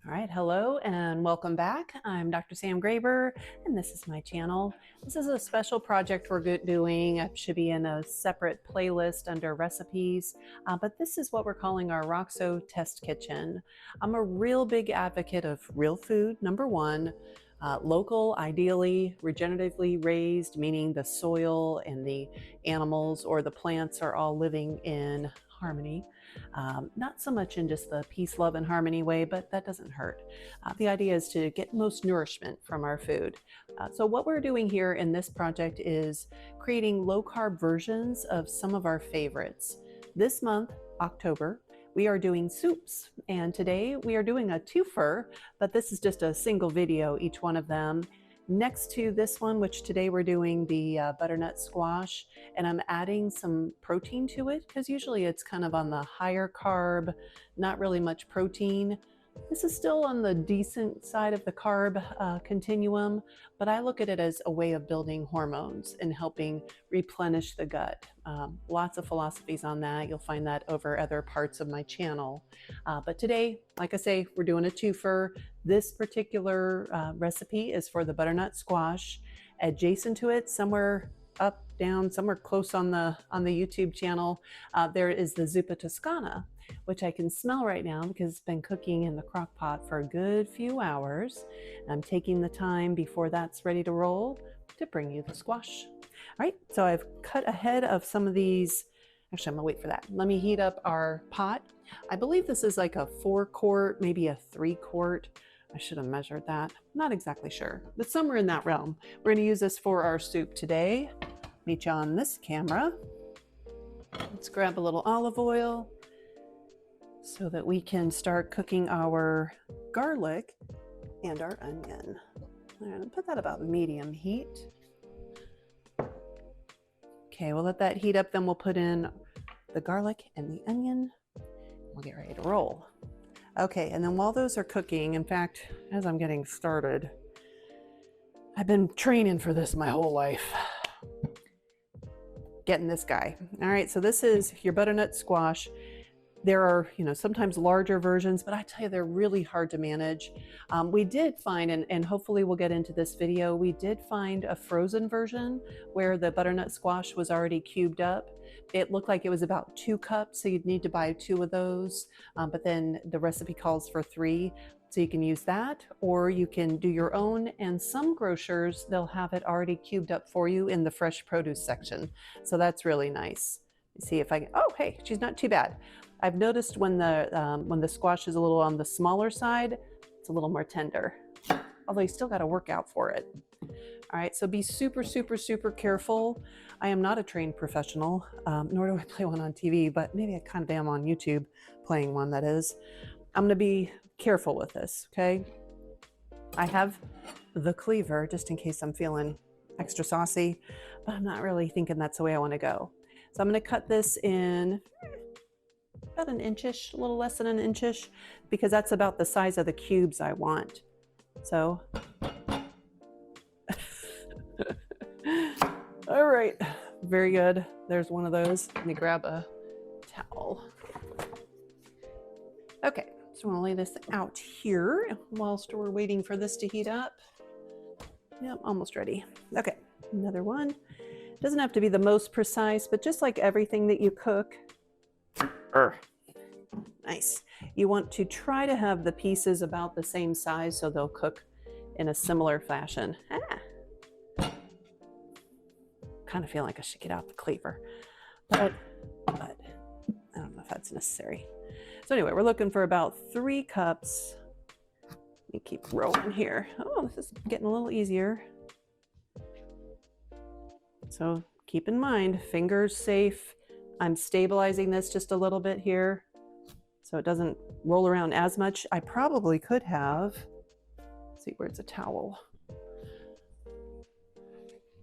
All right, hello and welcome back. I'm Dr. Sam Graber, and this is my channel. This is a special project we're doing. It should be in a separate playlist under recipes, but this is what we're calling our Roxo Test Kitchen. I'm a real big advocate of real food, number one. Local, ideally regeneratively raised, meaning the soil and the animals or the plants are all living in harmony. Not so much in just the peace, love, and harmony way, but that doesn't hurt. The idea is to get most nourishment from our food. So what we're doing here in this project is creating low-carb versions of some of our favorites. This month, October, we are doing soups, and today we are doing a twofer, but this is just a single video, each one of them. Next to this one, which today we're doing the butternut squash, and I'm adding some protein to it because usually it's kind of on the higher carb, not really much protein. This is still on the decent side of the carb continuum, but I look at it as a way of building hormones and helping replenish the gut. Lots of philosophies on that. You'll find that over other parts of my channel. But today, like I say, we're doing a twofer. This particular recipe is for the butternut squash. Adjacent to it, somewhere up, down, somewhere close on the YouTube channel, there is the zuppa toscana, which I can smell right now because it's been cooking in the crock pot for a good few hours. I'm taking the time before that's ready to roll to bring you the squash. All right, so I've cut ahead of some of these. Actually, I'm gonna wait for that. Let me heat up our pot. I believe this is like a 4-quart, maybe a 3-quart. I should have measured that. Not exactly sure, but somewhere in that realm. We're gonna use this for our soup today. Meet you on this camera. Let's grab a little olive oil so that we can start cooking our garlic and our onion. I'm gonna put that about medium heat. Okay, we'll let that heat up, then we'll put in the garlic and the onion. We'll get ready to roll. Okay, and then while those are cooking, in fact, as I'm getting started, I've been training for this my whole life. Getting this guy. All right, so this is your butternut squash. There are, sometimes larger versions, but I tell you, they're really hard to manage. We did find, and hopefully we'll get into this video, we did find a frozen version where the butternut squash was already cubed up. It looked like it was about 2 cups, so you'd need to buy 2 of those, but then the recipe calls for 3. So you can use that, or you can do your own, and some grocers, they'll have it already cubed up for you in the fresh produce section. So that's really nice. Let's see if I can, oh, hey, she's not too bad. I've noticed when the squash is a little on the smaller side, it's a little more tender, although you still got to work out for it. All right, so be super, super, super careful. I am not a trained professional, nor do I play one on TV, but maybe I kind of am on YouTube playing one, that is. I'm gonna be careful with this, okay? I have the cleaver just in case I'm feeling extra saucy, but I'm not really thinking that's the way I want to go. So I'm gonna cut this in about an inchish, a little less than an inchish, because that's about the size of the cubes I want. So, all right, very good. There's one of those. Let me grab a towel. Okay, so I'm gonna lay this out here whilst we're waiting for this to heat up. Yep, almost ready. Okay, another one. Doesn't have to be the most precise, but just like everything that you cook, nice. You want to try to have the pieces about the same size so they'll cook in a similar fashion. Kind of feel like I should get out the cleaver, but I don't know if that's necessary. So anyway, we're looking for about 3 cups. Let me keep rolling here. Oh, this is getting a little easier. So keep in mind, fingers safe. I'm stabilizing this just a little bit here so it doesn't roll around as much. I probably could have, let's see, where's a towel?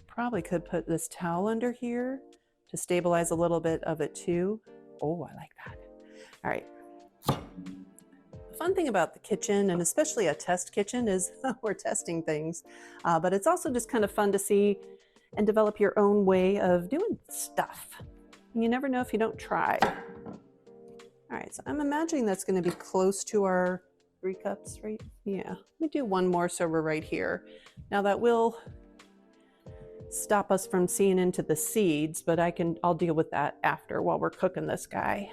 Probably could put this towel under here to stabilize a little bit of it too. Oh, I like that. All right. The fun thing about the kitchen, and especially a test kitchen, is we're testing things, but it's also just kind of fun to see and develop your own way of doing stuff. You never know if you don't try. All right, so I'm imagining that's going to be close to our 3 cups, right? Yeah, let me do one more so we're right here. Now that will stop us from seeing into the seeds, but I'll deal with that after while we're cooking this guy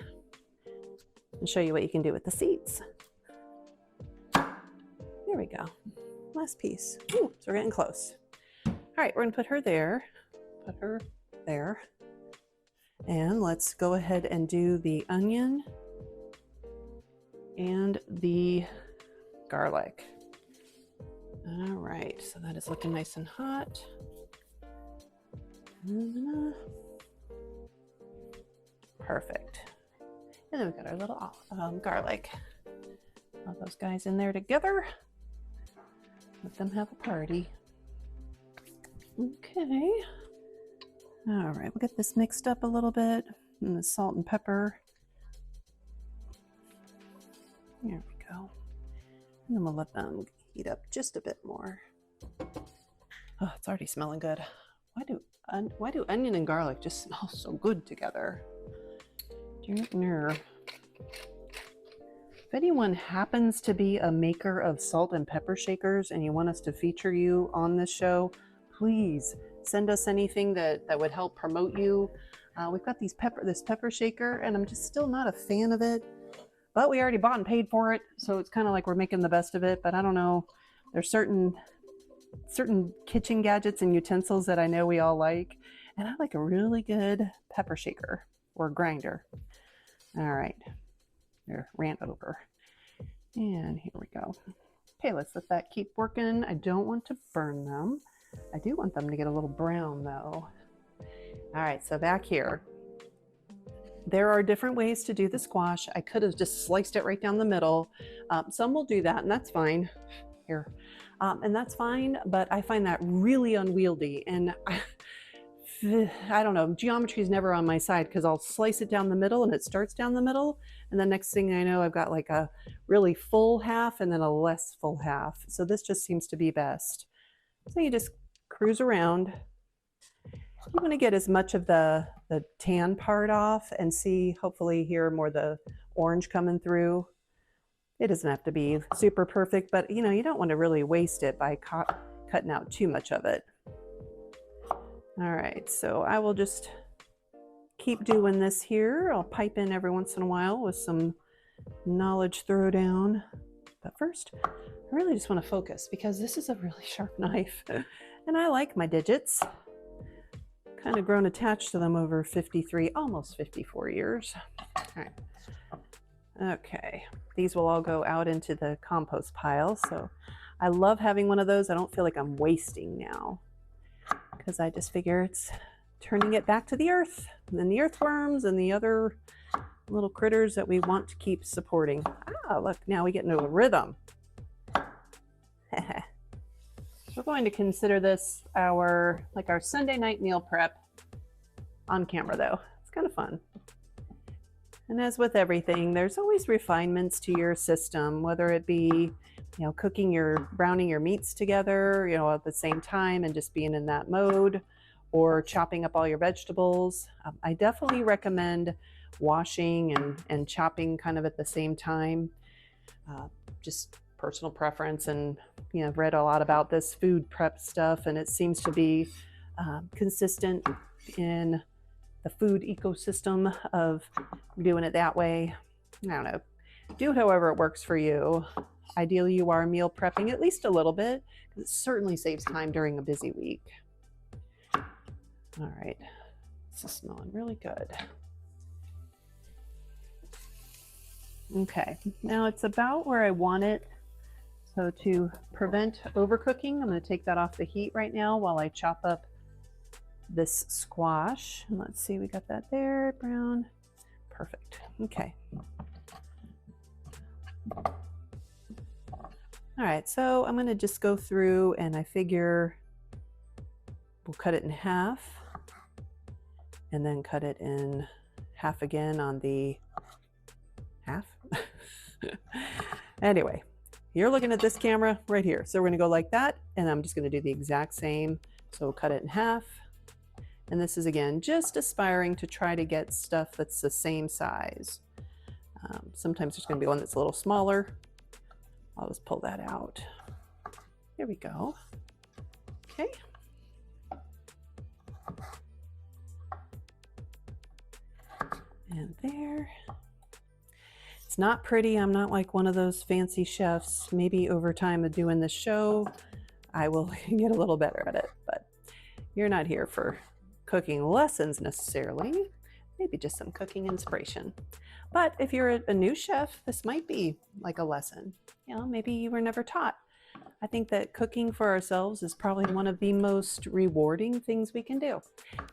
and show you what you can do with the seeds. There we go. Last piece. Ooh, so we're getting close. All right, we're gonna put her there. Put her there. And let's go ahead and do the onion and the garlic. All right, so that is looking nice and hot. Perfect. And then we've got our little garlic. All those guys in there together. Let them have a party. Okay. All right, we'll get this mixed up a little bit. And the salt and pepper. There we go. And then we'll let them heat up just a bit more. Oh, it's already smelling good. Why do onion and garlic just smell so good together? If anyone happens to be a maker of salt and pepper shakers and you want us to feature you on this show, please send us anything that would help promote you. We've got this pepper shaker, and I'm just still not a fan of it. But we already bought and paid for it, so it's kind of like we're making the best of it. But I don't know. There's certain kitchen gadgets and utensils that I know we all like, and I like a really good pepper shaker or grinder. All right, there, ran over. And here we go. Okay, let's let that keep working. I don't want to burn them. I do want them to get a little brown though. All right, so back here. There are different ways to do the squash. I could have just sliced it right down the middle. Some will do that, and that's fine. Here. And that's fine, but I find that really unwieldy. And I don't know, geometry is never on my side because I'll slice it down the middle and it starts down the middle. And the next thing I know, I've got like a really full half and then a less full half. So this just seems to be best. So you just cruise around. You want to get as much of the tan part off and see, hopefully hear more the orange coming through. It doesn't have to be super perfect, but you know, you don't want to really waste it by cutting out too much of it. All right, so I will just keep doing this here. I'll pipe in every once in a while with some knowledge throwdown. But first, I really just want to focus because this is a really sharp knife and I like my digits. Kind of grown attached to them over 53, almost 54 years. All right. Okay, these will all go out into the compost pile. So I love having one of those. I don't feel like I'm wasting now because I just figure it's turning it back to the earth and then the earthworms and the other little critters that we want to keep supporting. Ah, look, now we get into a rhythm. We're going to consider this our Sunday night meal prep on camera though. It's kind of fun. And as with everything, there's always refinements to your system, whether it be, you know, browning your meats together, you know, at the same time and just being in that mode, or chopping up all your vegetables. I definitely recommend washing and chopping kind of at the same time. Just personal preference, and you know, I've read a lot about this food prep stuff, and it seems to be consistent in the food ecosystem of doing it that way. I don't know. Do it however it works for you. Ideally, you are meal prepping at least a little bit, because it certainly saves time during a busy week. All right, this is smelling really good. Okay, now it's about where I want it. So to prevent overcooking, I'm going to take that off the heat right now while I chop up this squash. And let's see, we got that there, brown. Perfect. Okay. All right, so I'm going to just go through and I figure we'll cut it in half and then cut it in half again on the half. Anyway, you're looking at this camera right here. So we're going to go like that, and I'm just going to do the exact same. So we'll cut it in half. And this is, again, just aspiring to try to get stuff that's the same size. Sometimes there's going to be one that's a little smaller. I'll just pull that out. There we go. Okay. And there. It's not pretty. I'm not like one of those fancy chefs. Maybe over time of doing this show, I will get a little better at it, but you're not here for cooking lessons necessarily, maybe just some cooking inspiration. But if you're a new chef, this might be like a lesson. You know, maybe you were never taught. I think that cooking for ourselves is probably one of the most rewarding things we can do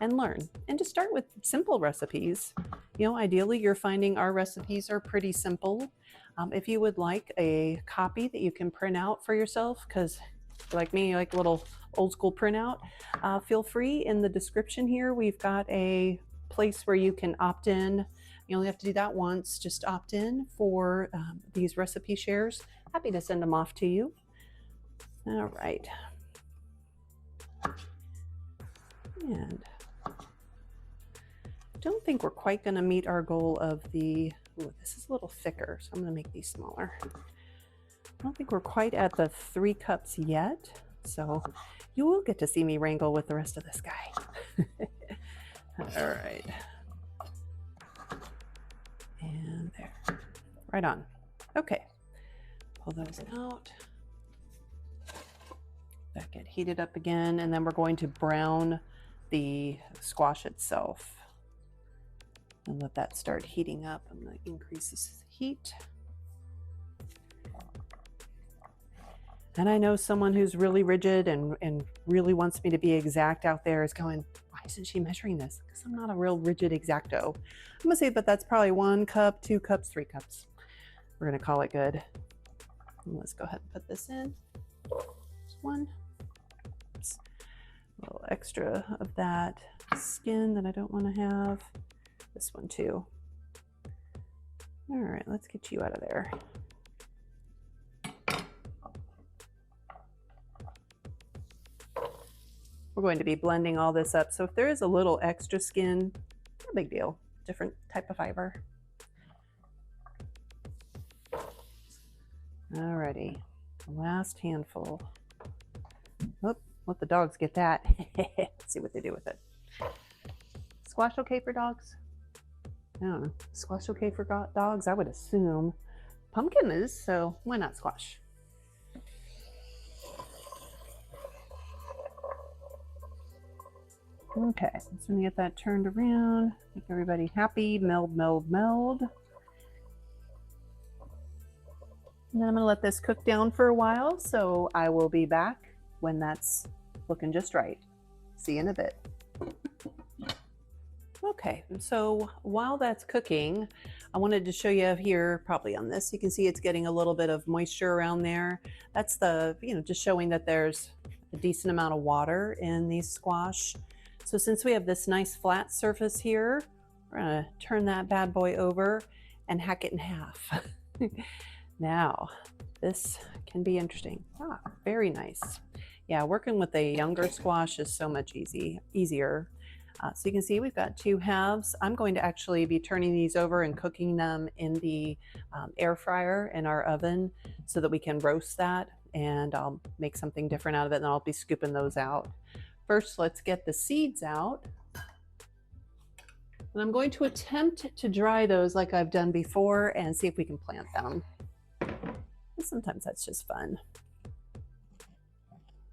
and learn. And to start with simple recipes, you know, ideally you're finding our recipes are pretty simple. If you would like a copy that you can print out for yourself, because like me, you like a little old school printout, feel free. In the description here, we've got a place where you can opt in. You only have to do that once. Just opt in for these recipe shares. Happy to send them off to you. All right. And don't think we're quite going to meet our goal of the, ooh, this is a little thicker, so I'm going to make these smaller. I don't think we're quite at the 3 cups yet, so you will get to see me wrangle with the rest of this guy. All right. And there. Right on. Okay. Pull those out. That get heated up again, and then we're going to brown the squash itself and let that start heating up. I'm going to increase this heat. And I know someone who's really rigid and really wants me to be exact out there is going, why isn't she measuring this? Because I'm not a real rigid exacto. I'm gonna say, but that's probably 1 cup, 2 cups, 3 cups. We're gonna call it good. And let's go ahead and put this in. Just 1. Oops. A little extra of that skin that I don't want to have. This one too. All right, let's get you out of there. We're going to be blending all this up. So if there is a little extra skin, no big deal. Different type of fiber. Alrighty, last handful. Oh, let the dogs get that. Let's see what they do with it. Squash okay for dogs? I don't know. Squash okay for dogs? I would assume. Pumpkin is, so why not squash? Okay, so I'm gonna get that turned around, make everybody happy, meld, meld, meld. And then I'm gonna let this cook down for a while, so I will be back when that's looking just right. See you in a bit. Okay, so while that's cooking, I wanted to show you here, probably on this, you can see it's getting a little bit of moisture around there. That's the, just showing that there's a decent amount of water in these squash. So since we have this nice flat surface here, we're gonna turn that bad boy over and hack it in half. Now, this can be interesting. Ah, very nice. Yeah, working with a younger squash is so much easier. So you can see we've got 2 halves. I'm going to actually be turning these over and cooking them in the air fryer in our oven so that we can roast that, and I'll make something different out of it, and I'll be scooping those out. First, let's get the seeds out. And I'm going to attempt to dry those like I've done before and see if we can plant them. And sometimes that's just fun.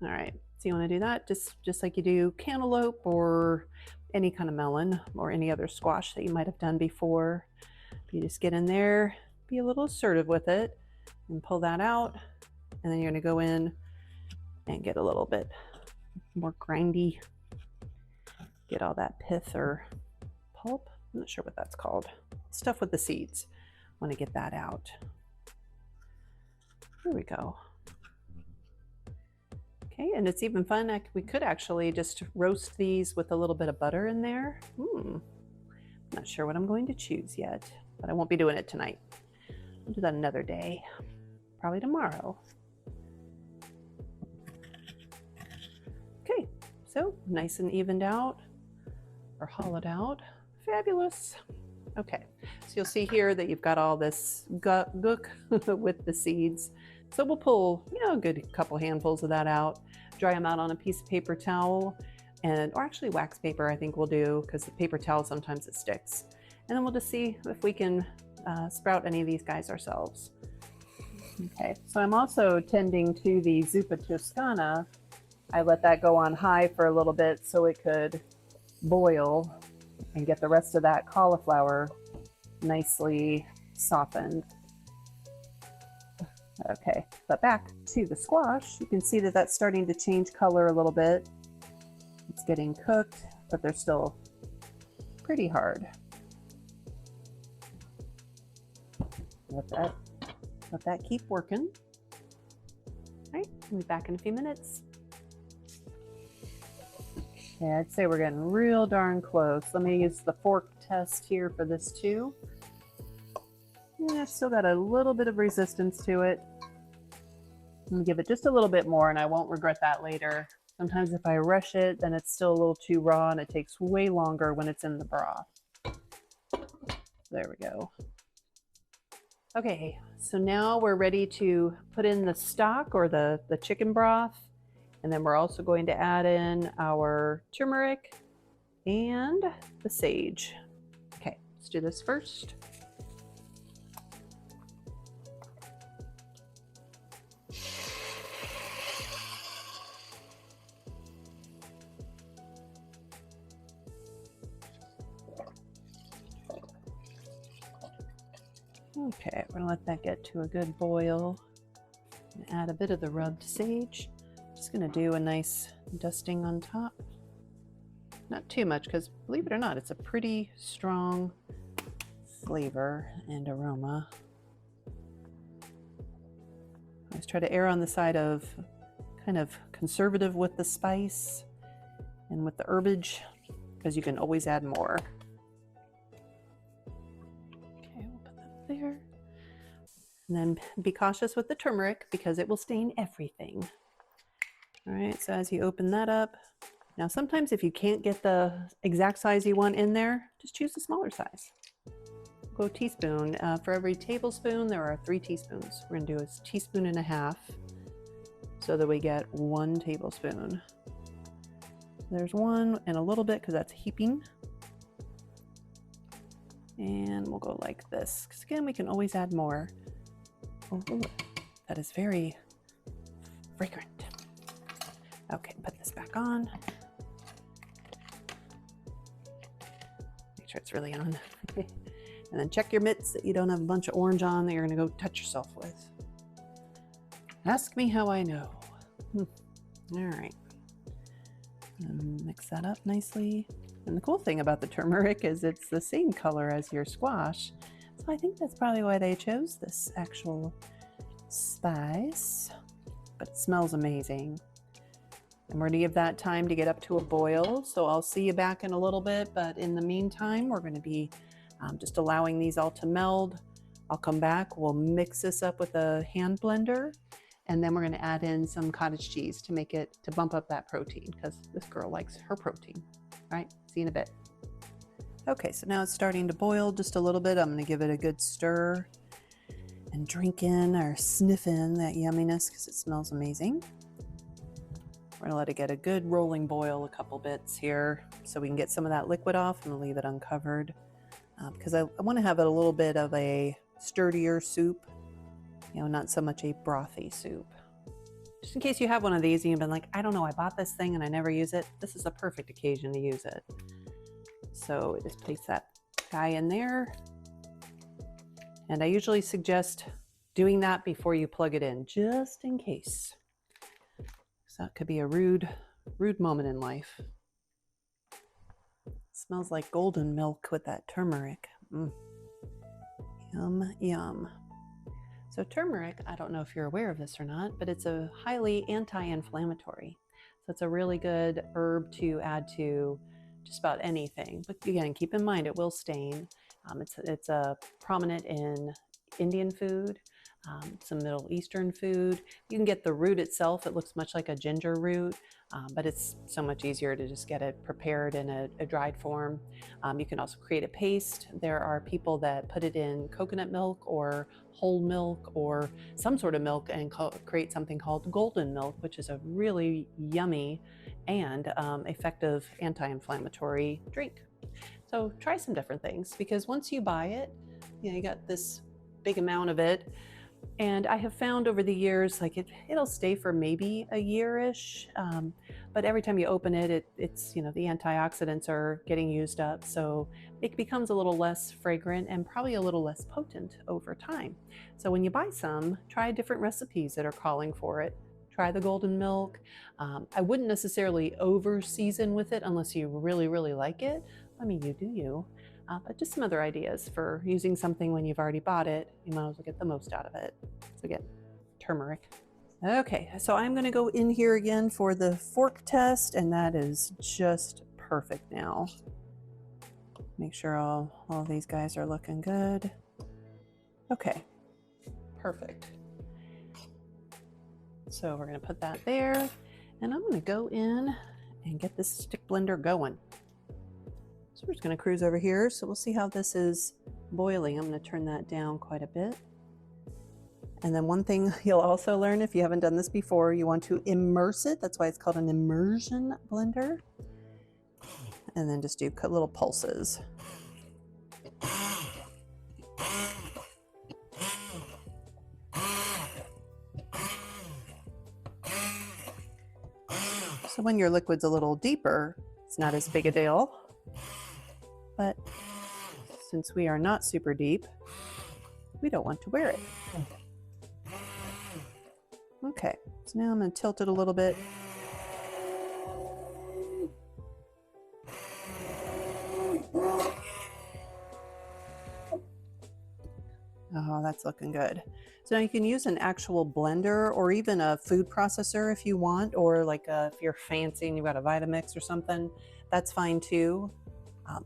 All right, so you want to do that just like you do cantaloupe or any kind of melon or any other squash that you might have done before. You just get in there, be a little assertive with it, and pull that out. And then you're going to go in and get a little bit more grindy, get all that pith or pulp. I'm not sure what that's called. Stuff with the seeds. Want to get that out. Here we go. Okay, and it's even fun. We could actually just roast these with a little bit of butter in there. Not sure what I'm going to choose yet, but I won't be doing it tonight. I'll do that another day, probably tomorrow. Okay, so nice and evened out or hollowed out. Fabulous. Okay, so you'll see here that you've got all this gook with the seeds. So we'll pull, a good couple handfuls of that out, dry them out on a piece of paper towel, or actually wax paper I think we'll do, because the paper towel sometimes it sticks. And then we'll just see if we can sprout any of these guys ourselves. Okay, so I'm also tending to the zuppa toscana. I let that go on high for a little bit so it could boil and get the rest of that cauliflower nicely softened. Okay, but back to the squash, you can see that that's starting to change color a little bit. It's getting cooked, but they're still pretty hard. Let that keep working. All right, we'll be back in a few minutes. Yeah, I'd say we're getting real darn close. Let me use the fork test here for this too. Yeah, still got a little bit of resistance to it. I'm gonna give it just a little bit more and I won't regret that later. Sometimes if I rush it, then it's still a little too raw and it takes way longer when it's in the broth. There we go. Okay, so now we're ready to put in the stock or the chicken broth. And then we're also going to add in our turmeric and the sage. Okay, let's do this first. Okay, we're gonna let that get to a good boil. And add a bit of the rubbed sage. Just gonna do a nice dusting on top. Not too much, because believe it or not, it's a pretty strong flavor and aroma. I always try to err on the side of kind of conservative with the spice and with the herbage, because you can always add more. Okay, we'll put that there. And then be cautious with the turmeric because it will stain everything. All right, so as you open that up, now sometimes if you can't get the exact size you want in there, just choose a smaller size. Go a teaspoon. For every tablespoon, there are 3 teaspoons. We're gonna do a teaspoon and a half so that we get 1 tablespoon. There's 1 and a little bit because that's heaping. And we'll go like this, because again, we can always add more. Oh, that is very fragrant. Okay, put this back on. Make sure it's really on. And then check your mitts that you don't have a bunch of orange on that you're gonna go touch yourself with. Ask me how I know. All right. Mix that up nicely. And the cool thing about the turmeric is it's the same color as your squash. So I think that's probably why they chose this actual spice, but it smells amazing. And we're gonna give that time to get up to a boil. So I'll see you back in a little bit, but in the meantime, we're gonna be just allowing these all to meld. I'll come back, we'll mix this up with a hand blender, and then we're gonna add in some cottage cheese to bump up that protein, because this girl likes her protein. All right, see you in a bit. Okay, so now it's starting to boil just a little bit. I'm gonna give it a good stir and drink in or sniff in that yumminess because it smells amazing. We're gonna let it get a good rolling boil a couple bits here so we can get some of that liquid off. I'm gonna leave it uncovered because I wanna have it a little bit of a sturdier soup, not so much a brothy soup. Just in case you have one of these and you've been like, I don't know, I bought this thing and I never use it. This is a perfect occasion to use it. So just place that guy in there. And I usually suggest doing that before you plug it in, just in case. So that could be a rude moment in life. It smells like golden milk with that turmeric. Yum, yum. So turmeric, I don't know if you're aware of this or not, but it's a highly anti-inflammatory. So it's a really good herb to add to just about anything. But again, keep in mind it will stain. It's prominent in Indian food, some Middle Eastern food. You can get the root itself. It looks much like a ginger root, but it's so much easier to just get it prepared in a dried form. You can also create a paste. There are people that put it in coconut milk or whole milk or some sort of milk and create something called golden milk, which is a really yummy and effective anti-inflammatory drink. So try some different things, because once you buy it, you got this big amount of it. And I have found over the years, like it'll stay for maybe a year-ish, but every time you open it, it's the antioxidants are getting used up, so it becomes a little less fragrant and probably a little less potent over time. So when you buy some, try different recipes that are calling for it. Try the golden milk. I wouldn't necessarily over season with it unless you really, really like it. I mean, you do you. But just some other ideas for using something when you've already bought it. You might as well get the most out of it. So again, turmeric. Okay, so I'm gonna go in here again for the fork test, and that is just perfect now. Make sure all these guys are looking good. Okay, perfect. So we're gonna put that there, and I'm gonna go in and get this stick blender going. So we're just going to cruise over here. So we'll see how this is boiling. I'm going to turn that down quite a bit. And then one thing you'll also learn, if you haven't done this before, you want to immerse it. That's why it's called an immersion blender. And then just do little pulses. So when your liquid's a little deeper, it's not as big a deal. But since we are not super deep, we don't want to wear it. Okay, so now I'm going to tilt it a little bit. Oh, that's looking good. So now you can use an actual blender or even a food processor if you want, or like if you're fancy and you've got a Vitamix or something, that's fine too.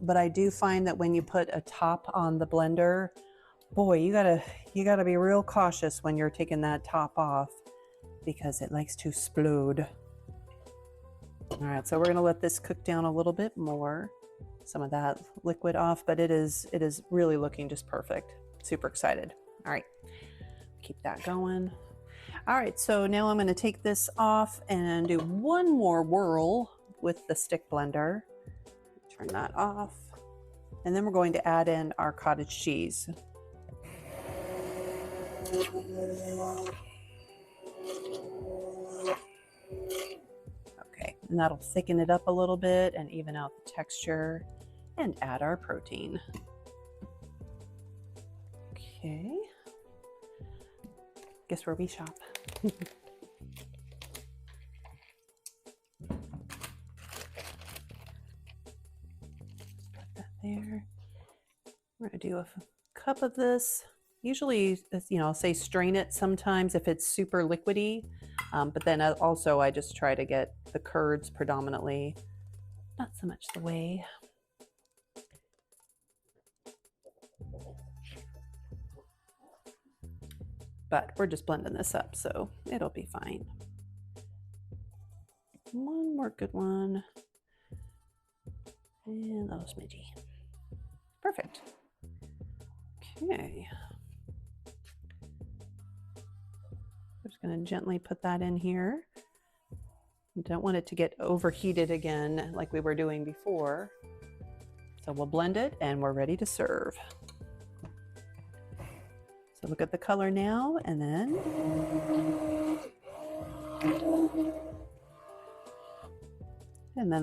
But I do find that when you put a top on the blender, boy, you gotta be real cautious when you're taking that top off, because it likes to explode. All right, so we're gonna let this cook down a little bit more. Some of that liquid off, but it is really looking just perfect. Super excited. All right, keep that going. All right, so now I'm gonna take this off and do one more whirl with the stick blender. Turn that off. And then we're going to add in our cottage cheese. Okay, and that'll thicken it up a little bit and even out the texture, and add our protein. Okay. Guess where we shop. There. We're going to do a cup of this. Usually, I'll say strain it sometimes if it's super liquidy, but then also I just try to get the curds predominantly, not so much the whey. But we're just blending this up, so it'll be fine. One more good one. And a little smidgy. Perfect. Okay. I'm just going to gently put that in here. You don't want it to get overheated again like we were doing before. So we'll blend it and we're ready to serve. So look at the color now, and then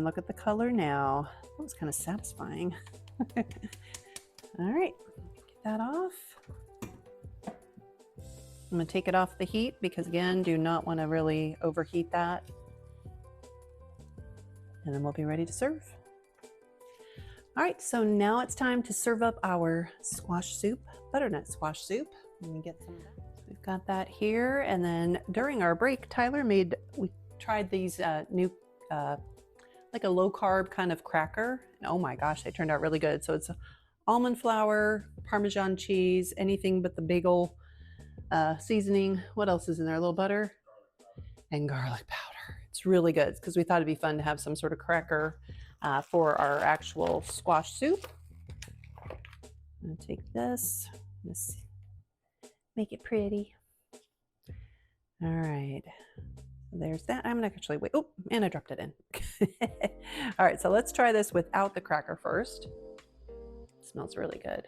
look at the color now. That was kind of satisfying. All right, get that off. I'm gonna take it off the heat because, again, do not want to really overheat that. And then we'll be ready to serve. All right, so now it's time to serve up our squash soup, butternut squash soup. Let me get some of that. So we've got that here, and then during our break, we tried these new, like a low carb kind of cracker. And oh my gosh, they turned out really good. So it's almond flour, Parmesan cheese, anything but the bagel seasoning. What else is in there? A little butter and garlic powder. It's really good because we thought it'd be fun to have some sort of cracker for our actual squash soup. I'm gonna take this, let's make it pretty. All right, there's that. I'm gonna actually wait. Oh, and I dropped it in. All right, so let's try this without the cracker first. It smells really good.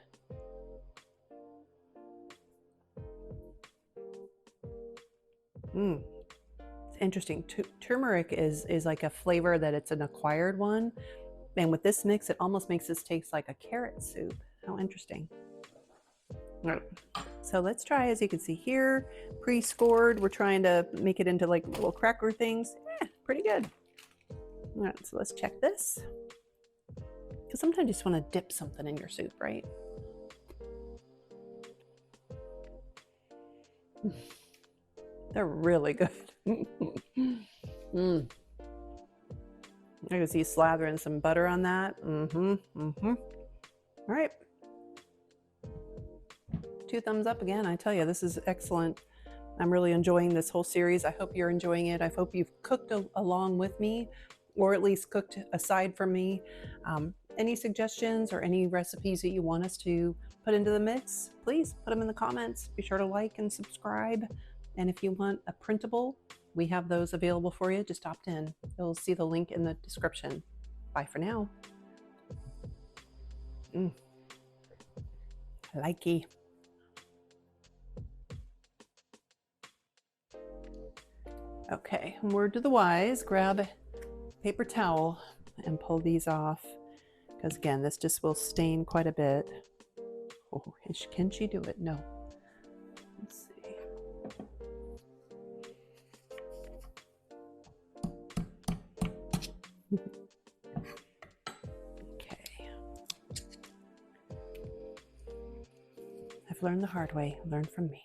It's interesting. Turmeric is like a flavor that it's an acquired one. And with this mix, it almost makes this taste like a carrot soup. How interesting. All right. So let's try, as you can see here, pre-scored. We're trying to make it into like little cracker things. Pretty good. All right, so let's check this. Because sometimes you just want to dip something in your soup, right? They're really good. I can see slathering some butter on that. All right. 2 thumbs up again. I tell you, this is excellent. I'm really enjoying this whole series. I hope you're enjoying it. I hope you've cooked along with me, or at least cooked aside from me. Any suggestions or any recipes that you want us to put into the mix, please put them in the comments. Be sure to like and subscribe. And if you want a printable, we have those available for you. Just opt in. You'll see the link in the description. Bye for now. Likey. Okay, word to the wise, grab a paper towel and pull these off, because again, this just will stain quite a bit. Oh, can she do it? No. Let's see. Okay. I've learned the hard way. Learn from me.